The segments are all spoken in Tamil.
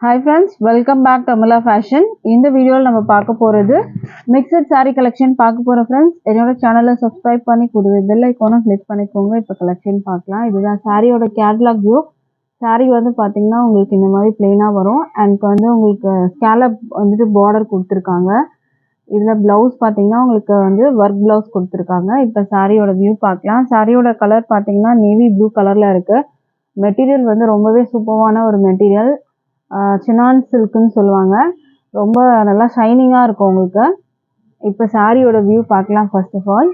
Hi friends, welcome back to Amala Fashion. இந்த வீடியோல நம்ம பார்க்க போறது mixed saree collection பார்க்க போறோம் friends. என்னோட சேனலை subscribe பண்ணி கூடவே bell icon click பண்ணிக்கோங்க. இப்போ collection பார்க்கலாம். இதுதான் சாரியோட catalog view. saree வந்து பாத்தீங்கன்னா உங்களுக்கு இந்த மாதிரி plain-ஆ வரும் and வந்து உங்களுக்கு scallop வந்துட்டு border கொடுத்திருக்காங்க. இதுல blouse பாத்தீங்கன்னா உங்களுக்கு வந்து work blouse கொடுத்திருக்காங்க. இப்போ சாரியோட view பார்க்கலாம். சாரியோட கலர் பாத்தீங்கன்னா navy blue கலர்ல இருக்கு. மெட்டீரியல் வந்து ரொம்பவே சூப்பரான ஒரு மெட்டீரியல். சினான் சில்க்குன்னு சொல்லுவாங்க. ரொம்ப நல்லா ஷைனிங்காக இருக்கும் உங்களுக்கு. இப்போ சாரியோட வியூ பார்க்கலாம். ஃபர்ஸ்ட் ஆஃப் ஆல்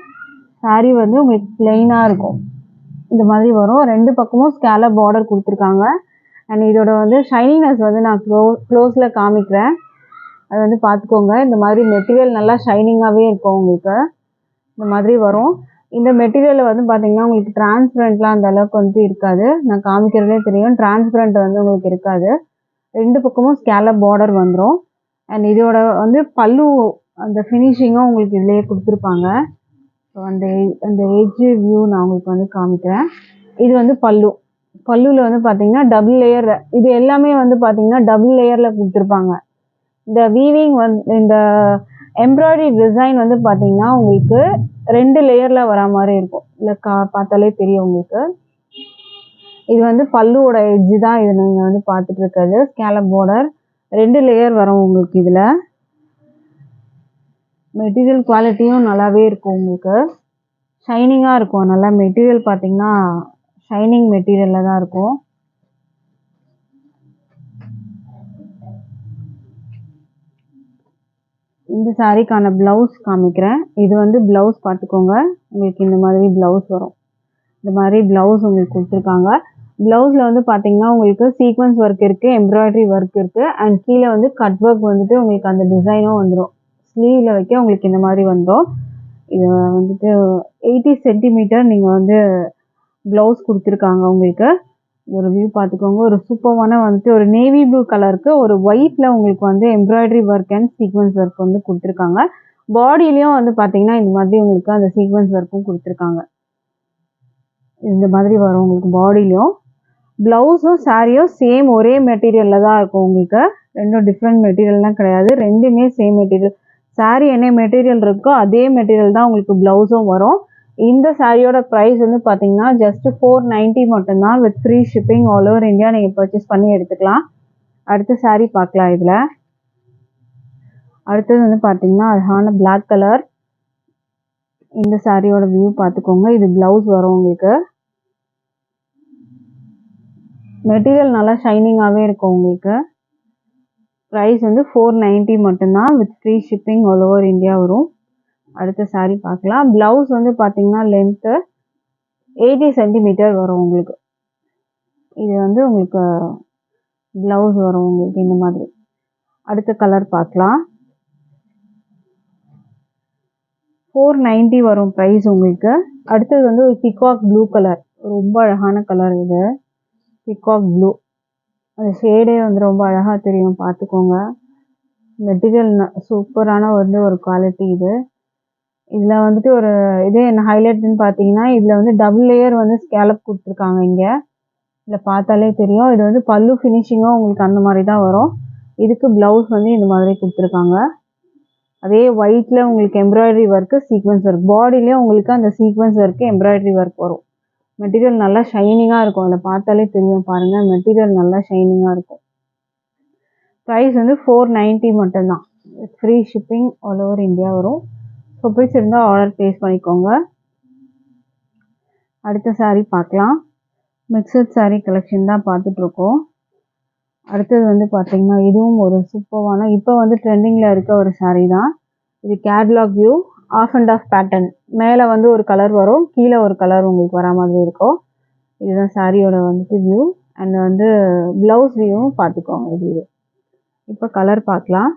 சாரி வந்து உங்களுக்கு பிளெயினாக இருக்கும். இந்த மாதிரி வரும். ரெண்டு பக்கமும் ஸ்கேலப் பார்டர் கொடுத்துருக்காங்க. அண்ட் இதோட வந்து ஷைனிங்னஸ் வந்து நான் க்ளோஸில் காமிக்கிறேன். அது வந்து பார்த்துக்கோங்க. இந்த மாதிரி மெட்டீரியல் நல்லா ஷைனிங்காகவே இருக்கும் உங்களுக்கு. இந்த மாதிரி வரும். இந்த மெட்டீரியலில் வந்து பார்த்தீங்கன்னா உங்களுக்கு டிரான்ஸ்பரண்ட்லாம் அந்த அளவுக்கு வந்து இருக்காது. நான் காமிக்கிறதே தெரியும். டிரான்ஸ்பரண்ட் வந்து உங்களுக்கு இருக்காது. ரெண்டு பக்கமும் ஸ்கேலப் பார்டர் வந்துடும். அண்ட் இதோட வந்து பல்லு அந்த ஃபினிஷிங்கும் உங்களுக்கு இதிலேயே கொடுத்துருப்பாங்க. ஸோ அந்த எட்ஜ் வியூ நான் உங்களுக்கு வந்து காமிக்கிறேன். இது வந்து பல்லுவில் வந்து பார்த்தீங்கன்னா டபுள் லேயர். இது எல்லாமே வந்து பார்த்தீங்கன்னா டபுள் லேயரில் கொடுத்துருப்பாங்க. இந்த வீவிங் வந்து இந்த எம்ப்ராய்டரி டிசைன் வந்து பார்த்தீங்கன்னா உங்களுக்கு 2 லேயரில் வர மாதிரி இருக்கும். இல்லை பார்த்தாலே தெரியும் உங்களுக்கு. இது வந்து பல்லுவோட எட்ஜு தான். இது நீங்கள் வந்து பார்த்துட்டு இருக்கிறது ஸ்கேலப் பார்டர் 2 லேயர் வரும் உங்களுக்கு. இதில் மெட்டீரியல் குவாலிட்டியும் நல்லாவே இருக்கும் உங்களுக்கு. ஷைனிங்காக இருக்கும். நல்லா மெட்டீரியல் பார்த்தீங்கன்னா ஷைனிங் மெட்டீரியலில் தான் இருக்கும். இந்த சாரிக்கான ப்ளவுஸ் காமிக்கிறேன். இது வந்து ப்ளவுஸ் பார்த்துக்கோங்க. உங்களுக்கு இந்த மாதிரி ப்ளவுஸ் வரும். இந்த மாதிரி ப்ளவுஸ் உங்களுக்கு கொடுத்துருக்காங்க. ப்ளவுஸில் வந்து பார்த்தீங்கன்னா உங்களுக்கு சீக்வன்ஸ் ஒர்க் இருக்குது, எம்ப்ராய்டரி ஒர்க் இருக்குது. அண்ட் கீழே வந்து கட் ஒர்க் வந்துட்டு உங்களுக்கு அந்த டிசைனும் வந்துடும். ஸ்லீவில் வைக்க உங்களுக்கு இந்த மாதிரி வந்துடும். இது வந்துட்டு 80 சென்டிமீட்டர் நீங்கள் வந்து ப்ளவுஸ் கொடுத்துருக்காங்க உங்களுக்கு. ஒரு வியூ பார்த்துக்கோங்க. ஒரு சூப்பரான வந்துட்டு ஒரு நேவி ப்ளூ கலருக்கு ஒரு ஒயிட்டில் உங்களுக்கு வந்து embroidery work and sequence work வந்து கொடுத்துருக்காங்க. பாடியிலையும் வந்து பார்த்தீங்கன்னா இந்த மாதிரி உங்களுக்கு அந்த சீக்வன்ஸ் ஒர்க்கும் கொடுத்துருக்காங்க. இந்த மாதிரி வரும் உங்களுக்கு பாடியிலையும். ப்ளவுஸும் சாரியும் சேம் ஒரே மெட்டீரியலில் தான் இருக்கும் உங்களுக்கு. ரெண்டும் டிஃப்ரெண்ட் மெட்டீரியல்லாம் கிடையாது. ரெண்டுமே சேம் மெட்டீரியல். சாரி என்ன மெட்டீரியல் இருக்கோ அதே மெட்டீரியல் தான் உங்களுக்கு ப்ளவுஸும் வரும். இந்த சாரியோட ப்ரைஸ் வந்து பார்த்தீங்கன்னா ஜஸ்ட் 490 மட்டும்தான். With free shipping all over India நீங்கள் பர்ச்சேஸ் பண்ணி எடுத்துக்கலாம். அடுத்த சாரி பார்க்கலாம். இதில் அடுத்தது வந்து பார்த்தீங்கன்னா அழகான பிளாக் கலர். இந்த சாரியோட வியூ பார்த்துக்கோங்க. இது ப்ளவுஸ் வரும் உங்களுக்கு. மெட்டீரியல் நல்லா ஷைனிங்காகவே இருக்கும் உங்களுக்கு. ப்ரைஸ் வந்து 490 மட்டும்தான். With free shipping all over India வரும். அடுத்த சாரி பார்க்கலாம். ப்ளவுஸ் வந்து பார்த்தீங்கன்னா லென்த்து 80 சென்டிமீட்டர் வரும் உங்களுக்கு. இது வந்து உங்களுக்கு ப்ளவுஸ் வரும் உங்களுக்கு இந்த மாதிரி. அடுத்த கலர் பார்க்கலாம். 490 வரும் ப்ரைஸ் உங்களுக்கு. அடுத்தது வந்து ஒரு பிகாக் ப்ளூ கலர். ரொம்ப அழகான கலர் இது. Peacock blue. அந்த ஷேடே வந்து ரொம்ப அழகாக தெரியும். பார்த்துக்கோங்க. மெட்டீரியல் சூப்பரான வந்து ஒரு குவாலிட்டி இது. இதில் வந்துட்டு ஒரு இதே என்ன ஹைலைட்னு பார்த்தீங்கன்னா இதில் வந்து டபுள் லேயர் வந்து ஸ்கேலப் கொடுத்துருக்காங்க. இங்கே இதில் பார்த்தாலே தெரியும். இது வந்து பல்லு ஃபினிஷிங்கும் உங்களுக்கு அந்த மாதிரி தான் வரும். இதுக்கு ப்ளவுஸ் வந்து இந்த மாதிரி கொடுத்துருக்காங்க. அதே ஒயிட்டில் உங்களுக்கு எம்ப்ராய்டரி ஒர்க்கு சீக்வன்ஸ் ஒர்க். பாடியிலேயே உங்களுக்கு அந்த சீக்வன்ஸ் ஒர்க்கு எம்ப்ராய்டரி ஒர்க் வரும். மெட்டீரியல் நல்லா ஷைனிங்காக இருக்கும். அதில் பார்த்தாலே தெரியும் பாருங்கள். மெட்டீரியல் நல்லா ஷைனிங்காக இருக்கும். ப்ரைஸ் வந்து 490 மட்டும்தான். Free shipping all over India வரும். ஸோ பிடிச்சிருந்தால் ஆர்டர் ப்ளேஸ் பண்ணிக்கோங்க. அடுத்த சாரீ பார்க்கலாம். மிக்சட் சாரீ கலெக்ஷன் தான் பார்த்துட்ருக்கோம். அடுத்தது வந்து பார்த்தீங்கன்னா இதுவும் ஒரு சூப்பரான இப்போ வந்து ட்ரெண்டிங்கில் இருக்க ஒரு சாரீ தான். இது catalogue view of and of pattern. மேலே வந்து ஒரு கலர் வரும், கீழே ஒரு கலர் உங்களுக்கு வரா மாதிரி இருக்கும். இதுதான் சாரியோட வந்துட்டு வியூ. அண்ட் வந்து ப்ளவுஸ் வியூவும் பார்த்துக்கோங்க. இது இப்போ கலர் பார்க்கலாம்.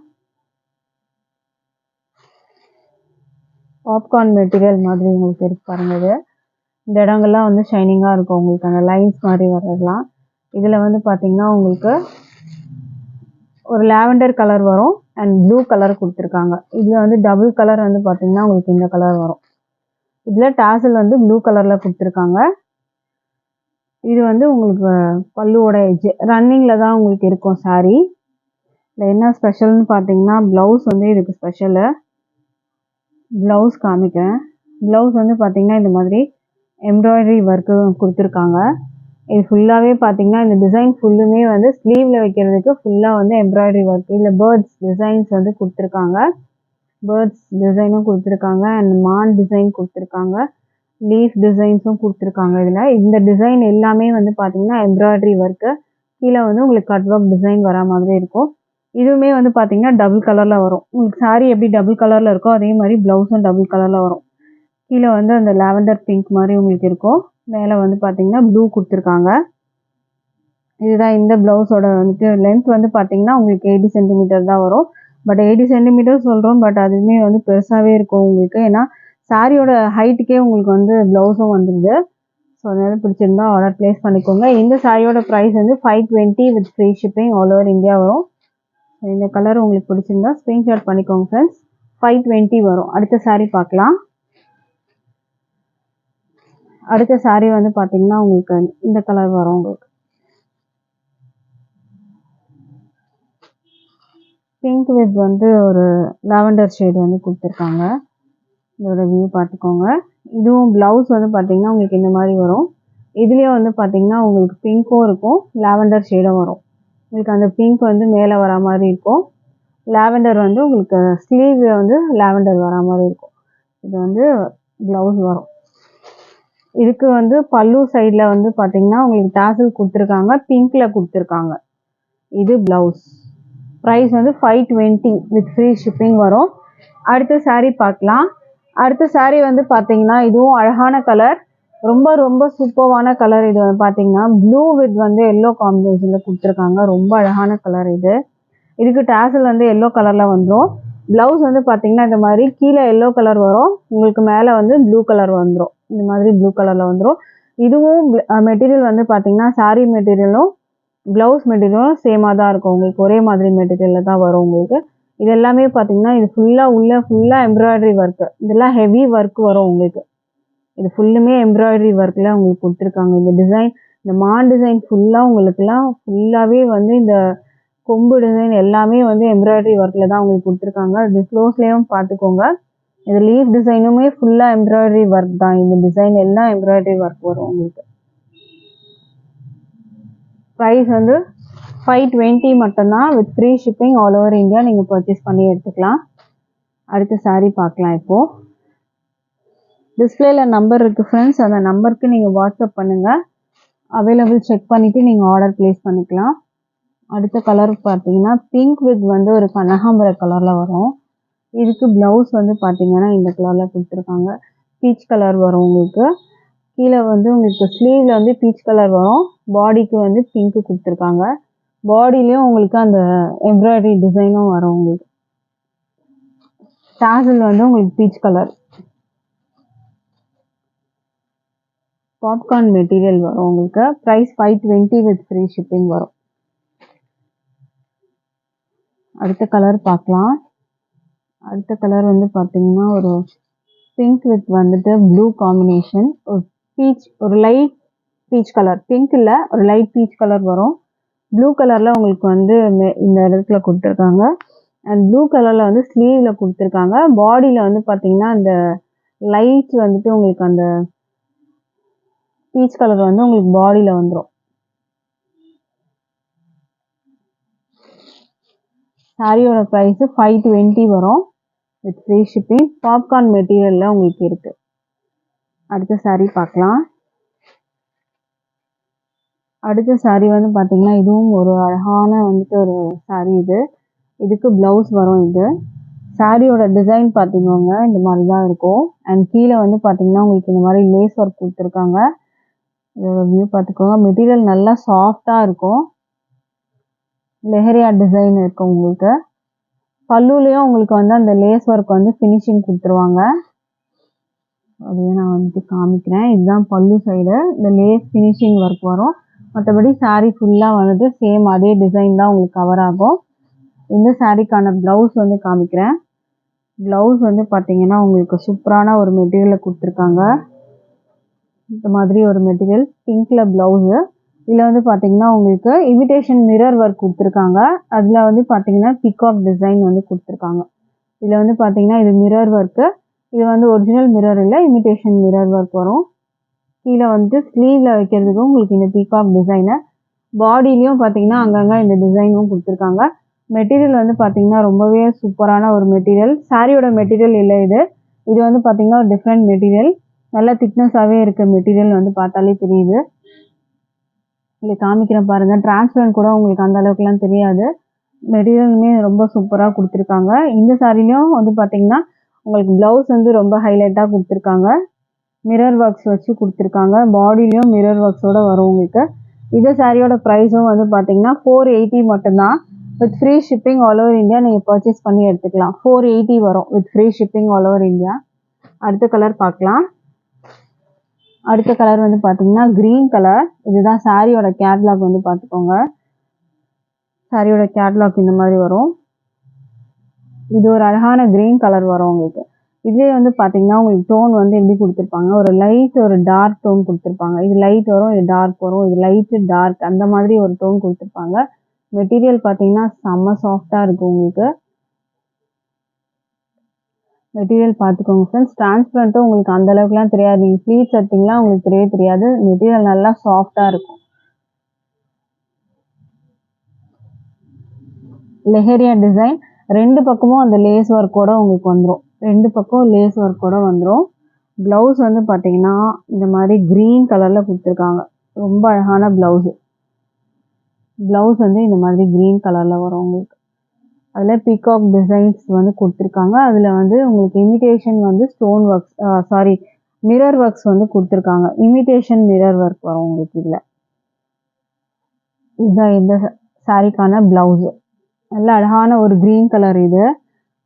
பாப்கார்ன் மெட்டீரியல் மாதிரி உங்களுக்கு இருக்கு பாருங்க. இது இந்த இடங்கள்லாம் வந்து ஷைனிங்காக இருக்கும் உங்களுக்கு. அந்த லைன்ஸ் மாதிரி வர்றதுலாம். இதில் வந்து பார்த்தீங்கன்னா உங்களுக்கு ஒரு லாவெண்டர் கலர் வரும் அண்ட் ப்ளூ கலர் கொடுத்துருக்காங்க. இதில் வந்து டபுள் கலர் வந்து பார்த்தீங்கன்னா உங்களுக்கு இந்த கலர் வரும். இதில் டாசல் வந்து ப்ளூ கலரில் கொடுத்துருக்காங்க. இது வந்து உங்களுக்கு பல்லுவோட எட்ஜ் ரன்னிங்கில் தான் உங்களுக்கு இருக்கும் சாரீ. இதில் என்ன ஸ்பெஷல்னு பார்த்தீங்கன்னா ப்ளவுஸ் வந்து இதுக்கு ஸ்பெஷலு. ப்ளவுஸ் காமிக்கிறேன். ப்ளவுஸ் வந்து பார்த்தீங்கன்னா இந்த மாதிரி எம்ப்ராய்டரி ஒர்க்கு கொடுத்துருக்காங்க. இது ஃபுல்லாகவே பார்த்தீங்கன்னா இந்த டிசைன் ஃபுல்லுமே வந்து ஸ்லீவில் வைக்கிறதுக்கு ஃபுல்லாக வந்து எம்ப்ராய்டரி ஒர்க், இல்லை பேர்ட்ஸ் டிசைன்ஸ் வந்து கொடுத்துருக்காங்க. பேர்ட்ஸ் டிசைனும் கொடுத்துருக்காங்க அண்ட் மான் டிசைன் கொடுத்துருக்காங்க, லீஃப் டிசைன்ஸும் கொடுத்துருக்காங்க. இதில் இந்த டிசைன் எல்லாமே வந்து பார்த்தீங்கன்னா எம்ப்ராய்டரி ஒர்க்கு. கீழே வந்து உங்களுக்கு கட் ஒர்க் டிசைன் வரா மாதிரி இருக்கும். இதுவுமே வந்து பார்த்தீங்கன்னா டபுள் கலரில் வரும். உங்களுக்கு சாரீ எப்படி டபுள் கலரில் இருக்கோ அதே மாதிரி ப்ளவுஸும் டபுள் கலரில் வரும். கீழே வந்து அந்த லாவெண்டர் பிங்க் மாதிரி உங்களுக்கு இருக்கும். மேலே வந்து பார்த்தீங்கன்னா ப்ளூ கொடுத்துருக்காங்க. இதுதான் இந்த ப்ளவுஸோட வந்துட்டு லென்த் வந்து பார்த்தீங்கன்னா உங்களுக்கு 80 சென்டிமீட்டர் தான் வரும். பட் 80 சென்டிமீட்டர் சொல்கிறோம், பட் அதுவுமே வந்து பெருசாகவே இருக்கும் உங்களுக்கு. ஏன்னா சாரியோட ஹைட்டுக்கே உங்களுக்கு வந்து ப்ளவுஸும் வந்துடுது. ஸோ அதனால பிடிச்சிருந்தா ஆர்டர் ப்ளேஸ் பண்ணிக்கோங்க. இந்த சாரியோட ப்ரைஸ் வந்து 520 with free shipping all over India வரும். இந்த கலர் உங்களுக்கு பிடிச்சிருந்தா ஸ்க்ரீன்ஷாட் பண்ணிக்கோங்க ஃப்ரெண்ட்ஸ். 520 வரும். அடுத்த சாரீ பார்க்கலாம். அடுத்த சாரீ வந்து பார்த்தீங்கன்னா உங்களுக்கு இந்த கலர் வரும். உங்களுக்கு பிங்க் வித் வந்து ஒரு லாவெண்டர் ஷேடு வந்து கொடுத்துருக்காங்க. இதோட வியூ பார்த்துக்கோங்க. இதுவும் ப்ளவுஸ் வந்து பார்த்தீங்கன்னா உங்களுக்கு இந்த மாதிரி வரும். இதுலேயே வந்து பார்த்தீங்கன்னா உங்களுக்கு பிங்க்கும் இருக்கும், லாவெண்டர் ஷேடும் வரும். உங்களுக்கு அந்த பிங்க் வந்து மேலே வரா மாதிரி இருக்கும், லாவெண்டர் வந்து உங்களுக்கு ஸ்லீவில் வந்து லாவெண்டர் வரா மாதிரி இருக்கும். இது வந்து ப்ளவுஸ் வரும். இதுக்கு வந்து பல்லு சைடில் வந்து பார்த்தீங்கன்னா உங்களுக்கு டாசல் கொடுத்துருக்காங்க, பிங்க்கில் கொடுத்துருக்காங்க. இது ப்ளவுஸ். ப்ரைஸ் வந்து 520 வித் ஃப்ரீ ஷிப்பிங் வரும். அடுத்த சாரீ பார்க்கலாம். அடுத்த சாரீ வந்து பார்த்தீங்கன்னா இதுவும் அழகான கலர், ரொம்ப ரொம்ப சூப்பர்வான கலர். இது வந்து பார்த்தீங்கன்னா ப்ளூ வித் வந்து எல்லோ காம்பினேஷனில் கொடுத்துருக்காங்க. ரொம்ப அழகான கலர் இது. இதுக்கு டாசல் வந்து எல்லோ கலரில் வந்துடும். ப்ளவுஸ் வந்து பார்த்தீங்கன்னா இந்த மாதிரி கீழே எல்லோ கலர் வரும், உங்களுக்கு மேலே வந்து ப்ளூ கலர் வந்துடும். இந்த மாதிரி ப்ளூ கலரில் வந்துடும். இதுவும் மெட்டீரியல் வந்து பார்த்தீங்கன்னா சாரீ மெட்டீரியலும் ப்ளவுஸ் மெட்டீரியலும் சேமாக தான் இருக்கும். உங்களுக்கு ஒரே மாதிரி மெட்டீரியலில் தான் வரும் உங்களுக்கு. இது எல்லாமே பார்த்தீங்கன்னா இது ஃபுல்லாக எம்ப்ராய்டரி ஒர்க்கு. இதெல்லாம் ஹெவி ஒர்க் வரும் உங்களுக்கு. இது ஃபுல்லுமே எம்ப்ராய்டரி ஒர்க்கில் உங்களுக்கு கொடுத்துருக்காங்க. இந்த டிசைன், இந்த மான் டிசைன் ஃபுல்லாகவே வந்து இந்த கொம்பு டிசைன் எல்லாமே வந்து எம்ப்ராய்டரி ஒர்க்கில் தான் உங்களுக்கு கொடுத்துருக்காங்க. இது க்ளோஸ்லேயும் பார்த்துக்கோங்க. இது லீஃப் டிசைனுமே ஃபுல்லாக எம்ப்ராய்டரி ஒர்க் தான். இந்த டிசைன் எல்லாம் எம்ப்ராய்டரி ஒர்க் வரும் உங்களுக்கு. ப்ரைஸ் வந்து 520 மட்டும்தான் with free shipping all over India. நீங்கள் பர்ச்சேஸ் பண்ணி எடுத்துக்கலாம். அடுத்த சாரீ பார்க்கலாம். இப்போது டிஸ்பிளேல நம்பர் இருக்குது ஃப்ரெண்ட்ஸ், அந்த நம்பருக்கு நீங்கள் வாட்ஸ்அப் பண்ணுங்கள். அவைலபிள் செக் பண்ணிவிட்டு நீங்கள் ஆர்டர் ப்ளேஸ் பண்ணிக்கலாம். அடுத்த கலர் பார்த்தீங்கன்னா பிங்க் வித் வந்து ஒரு கனகாம்பர கலரில் வரும். இதுக்கு ப்ளவுஸ் வந்து பார்த்தீங்கன்னா இந்த கலரில் கொடுத்துருக்காங்க. பீச் கலர் வரும் உங்களுக்கு. கீழே வந்து உங்களுக்கு ஸ்லீவில் வந்து பீச் கலர் வரும், பாடிக்கு வந்து பிங்க்கு கொடுத்துருக்காங்க. பாடியிலையும் உங்களுக்கு அந்த எம்ப்ராய்டரி டிசைனும் வரும் உங்களுக்கு. டாசல் வந்து உங்களுக்கு பீச் கலர். பாப்கார்ன் மெட்டீரியல் வரும் உங்களுக்கு. ப்ரைஸ் 520 வித் ஃப்ரீ ஷிப்பிங் வரும். அடுத்த கலர் பார்க்கலாம். அடுத்த கலர் வந்து பார்த்தீங்கன்னா ஒரு பிங்க் வித் வந்துட்டு ப்ளூ காம்பினேஷன், ஒரு லைட் பீச் கலர். பிங்க் இல்லை, ஒரு லைட் பீச் கலர் வரும். ப்ளூ கலரில் உங்களுக்கு வந்து இந்த இடத்துல கொடுத்துருக்காங்க. அண்ட் ப்ளூ கலரில் வந்து ஸ்லீவில் கொடுத்துருக்காங்க. பாடியில் வந்து பார்த்தீங்கன்னா அந்த லைட் வந்துட்டு உங்களுக்கு அந்த பீச் கலர் வந்து உங்களுக்கு பாடியில் வந்துடும். சாரியோட ப்ரைஸு 520 வரும் வித் ஃப்ரீ ஷிப்பிங். பாப்கார்ன் மெட்டீரியலில் உங்களுக்கு இருக்குது. அடுத்த சாரீ பார்க்கலாம். அடுத்த சாரீ வந்து பார்த்தீங்கன்னா இதுவும் ஒரு அழகான வந்துட்டு ஒரு சாரீ. இதுக்கு ப்ளவுஸ் வரும். இது சாரியோட டிசைன் பார்த்திங்கோங்க இந்த மாதிரி தான் இருக்கும். அண்ட் கீழே வந்து பார்த்தீங்கன்னா உங்களுக்கு இந்த மாதிரி லேஸ் ஒர்க் கொடுத்துருக்காங்க. இதோட வியூ பார்த்துக்கோங்க. மெட்டீரியல் நல்லா சாஃப்டாக இருக்கும். லெஹரியா டிசைன் இருக்கும் உங்களுக்கு. பல்லுலேயும் உங்களுக்கு வந்து அந்த லேஸ் ஒர்க் வந்து ஃபினிஷிங் கொடுத்துருவாங்க. அதையே நான் வந்துட்டு காமிக்கிறேன். இதுதான் பல்லு சைடு. இந்த லேஸ் ஃபினிஷிங் ஒர்க் வரும். மற்றபடி சாரீ ஃபுல்லாக வந்துட்டு சேம் அதே டிசைன் தான் உங்களுக்கு கவர் ஆகும். இந்த சாரீக்கான ப்ளவுஸ் வந்து காமிக்கிறேன். ப்ளவுஸ் வந்து பார்த்தீங்கன்னா உங்களுக்கு சூப்பரான ஒரு மெட்டீரியலை கொடுத்துருக்காங்க. இந்த மாதிரி ஒரு மெட்டீரியல் பிங்க்கில் ப்ளவுஸு. இதில் வந்து பார்த்தீங்கன்னா உங்களுக்கு இமிடேஷன் மிரர் ஒர்க் கொடுத்துருக்காங்க. அதில் வந்து பார்த்தீங்கன்னா பிகாக் டிசைன் வந்து கொடுத்துருக்காங்க. இதில் வந்து பார்த்தீங்கன்னா இது மிரர் ஒர்க்கு. இது வந்து ஒரிஜினல் மிரர் இல்லை, இமிடேஷன் மிரர் ஒர்க் வரும். கீழே வந்து ஸ்லீவில் வைக்கிறதுக்கும் உங்களுக்கு இந்த பீகாக் டிசைனு. பாடியிலையும் பார்த்தீங்கன்னா அங்கங்கே இந்த டிசைனும் கொடுத்துருக்காங்க. மெட்டீரியல் வந்து பார்த்தீங்கன்னா ரொம்பவே சூப்பரான ஒரு மெட்டீரியல். சாரியோட மெட்டீரியல் இல்லை இது. இது வந்து பார்த்தீங்கன்னா ஒரு டிஃப்ரெண்ட் மெட்டீரியல். நல்லா திக்னஸாகவே இருக்க மெட்டீரியல் வந்து பார்த்தாலே தெரியுது. இல்லை காமிக்கிறேன் பாருங்கள். டிரான்ஸ்பரண்ட் கூட உங்களுக்கு அந்த அளவுக்குலாம் தெரியாது. மெட்டீரியலுமே ரொம்ப சூப்பராக கொடுத்துருக்காங்க. இந்த சாரிலையும் வந்து பார்த்தீங்கன்னா உங்களுக்கு ப்ளவுஸ் வந்து ரொம்ப ஹைலைட்டாக கொடுத்துருக்காங்க. மிரர் ஒர்க்ஸ் வச்சு கொடுத்துருக்காங்க. பாடியிலையும் மிரர் ஒர்க்ஸோட வரும் உங்களுக்கு. இந்த சாரியோட ப்ரைஸும் வந்து பார்த்தீங்கன்னா 480 மட்டும்தான். With free shipping all over India நீங்கள் பர்ச்சேஸ் பண்ணி எடுத்துக்கலாம். 480 வரும் with free shipping all over India. அடுத்த கலர் பார்க்கலாம். அடுத்த கலர் வந்து பார்த்தீங்கன்னா க்ரீன் கலர். இதுதான் சாரியோட கேட்லாக் வந்து பார்த்துக்கோங்க. சாரியோட கேட்லாக் இந்த மாதிரி வரும். இது ஒரு அழகான க்ரீன் கலர் வரும் உங்களுக்கு. இதுலேயே வந்து பார்த்தீங்கன்னா உங்களுக்கு டோன் வந்து எப்படி கொடுத்துருப்பாங்க, ஒரு லைட் ஒரு டார்க் டோன் கொடுத்துருப்பாங்க. இது லைட் வரும், இது டார்க் வரும், இது லைட்டு டார்க் அந்த மாதிரி ஒரு டோன் கொடுத்துருப்பாங்க. மெட்டீரியல் பார்த்தீங்கன்னா செம்ம சாஃப்டாக இருக்குது உங்களுக்கு. மெட்டீரியல் பார்த்துக்கோங்க ஃப்ரெண்ட்ஸ். டிரான்ஸ்பரண்ட்டும் உங்களுக்கு அந்த அளவுக்குலாம் தெரியாது. நீங்கள் ப்ளீட்ஸ் எடுத்தீங்கன்னா உங்களுக்கு தெரியவே தெரியாது. மெட்டீரியல் நல்லா சாஃப்டாக இருக்கும். லெஹரியா டிசைன். 2 பக்கமும் அந்த லேஸ் ஒர்க்கோட உங்களுக்கு வந்துடும். 2 பக்கம் லேஸ் ஒர்க்கோட வந்துடும். ப்ளவுஸ் வந்து பார்த்தீங்கன்னா இந்த மாதிரி க்ரீன் கலரில் கொடுத்துருக்காங்க. ரொம்ப அழகான ப்ளவுஸு. ப்ளவுஸ் வந்து இந்த மாதிரி க்ரீன் கலரில் வரும் உங்களுக்கு. அதில் பீகாக் டிசைன்ஸ் வந்து கொடுத்துருக்காங்க. அதில் வந்து உங்களுக்கு இமிடேஷன் வந்து ஸ்டோன் ஒர்க்ஸ் மிரர் ஒர்க்ஸ் வந்து கொடுத்துருக்காங்க. இமிடேஷன் மிரர் ஒர்க் வரும் உங்களுக்கு இதில். இதுதான் இந்த சாரிக்கான ப்ளவுஸு. நல்ல அழகான ஒரு க்ரீன் கலர். இது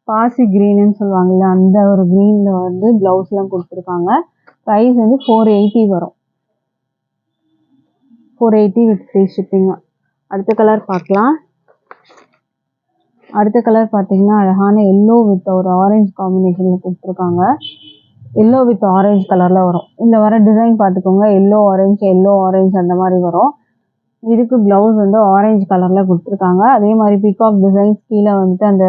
பாசி க்ரீனுன்னு சொல்லுவாங்கல்ல, அந்த ஒரு க்ரீனில் வந்து ப்ளவுஸ்லாம் கொடுத்துருக்காங்க. ப்ரைஸ் வந்து 480 வரும். 480 வித் ஃப்ரீ ஷிப்பிங். அடுத்த கலர் பார்க்கலாம். அடுத்த கலர் பார்த்தீங்கன்னா அழகான எல்லோ வித் ஒரு ஆரஞ்சு காம்பினேஷனில் கொடுத்துருக்காங்க. எல்லோ வித் ஆரஞ்சு கலரில் வரும். இதில் வர டிசைன் பார்த்துக்கோங்க. எல்லோ ஆரஞ்சு அந்த மாதிரி வரும். இதுக்கு ப்ளவுஸ் வந்து ஆரஞ்சு கலரில் கொடுத்துருக்காங்க. அதே மாதிரி பீகாக் டிசைன்ஸ் கீழே வந்துட்டு அந்த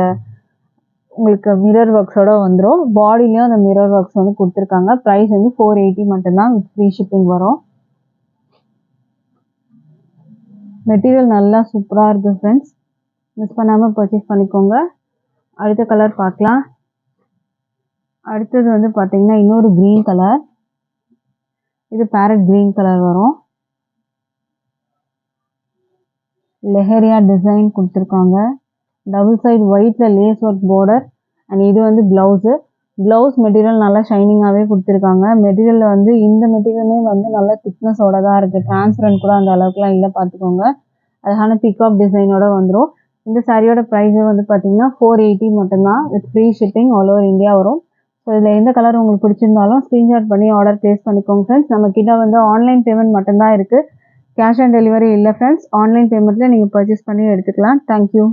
உங்களுக்கு மிரர் ஒர்க்ஸோட வந்துடும். பாடிலையும் அந்த மிரர் ஒர்க்ஸ் வந்து கொடுத்துருக்காங்க. ப்ரைஸ் வந்து 480 மட்டும்தான் வித் ஃப்ரீ ஷிப்பிங் வரும். மெட்டீரியல் நல்லா சூப்பராக இருக்குது ஃப்ரெண்ட்ஸ். மிஸ் பண்ணாமல் பர்ச்சேஸ் பண்ணிக்கோங்க. அடுத்த கலர் பார்க்கலாம். அடுத்தது வந்து பார்த்தீங்கன்னா இன்னொரு க்ரீன் கலர். இது பேரட் க்ரீன் கலர் வரும். லெஹரியா டிசைன் கொடுத்துருக்காங்க. டபுள் சைடு ஒயிட்டில் லேஸ் ஒர்க் பார்டர். அண்ட் இது வந்து ப்ளவுஸு. ப்ளவுஸ் மெட்டீரியல் நல்லா ஷைனிங்காகவே கொடுத்துருக்காங்க. மெட்டீரியலில் வந்து இந்த மெட்டீரியலுமே வந்து நல்லா திக்னஸோட தான் இருக்குது. டிரான்ஸ்பரண்ட் கூட அந்த அளவுக்குலாம் இல்லை பார்த்துக்கோங்க. அழகான பீகாக் டிசைனோட வந்துடும். இந்த சாரியோட ப்ரைஸே வந்து பார்த்தீங்கன்னா 480 மட்டும்தான் with free shipping all over India வரும். ஸோ இதில் எந்த கலர் உங்களுக்கு பிடிச்சிருந்தாலும் ஸ்க்ரீன்ஷாட் பண்ணி ஆர்டர் ப்ளேஸ் பண்ணிக்கோங்க ஃப்ரெண்ட்ஸ். நம்மக்கிட்ட வந்து ஆன்லைன் பேமெண்ட் மட்டும்தான் இருக்குது. கேஷ் ஆன் டெலிவரி இல்லை ஃப்ரெண்ட்ஸ். ஆன்லைன் பேமெண்ட்டில் நீங்கள் பர்ச்சேஸ் பண்ணி எடுத்துக்கலாம். தேங்க்யூ.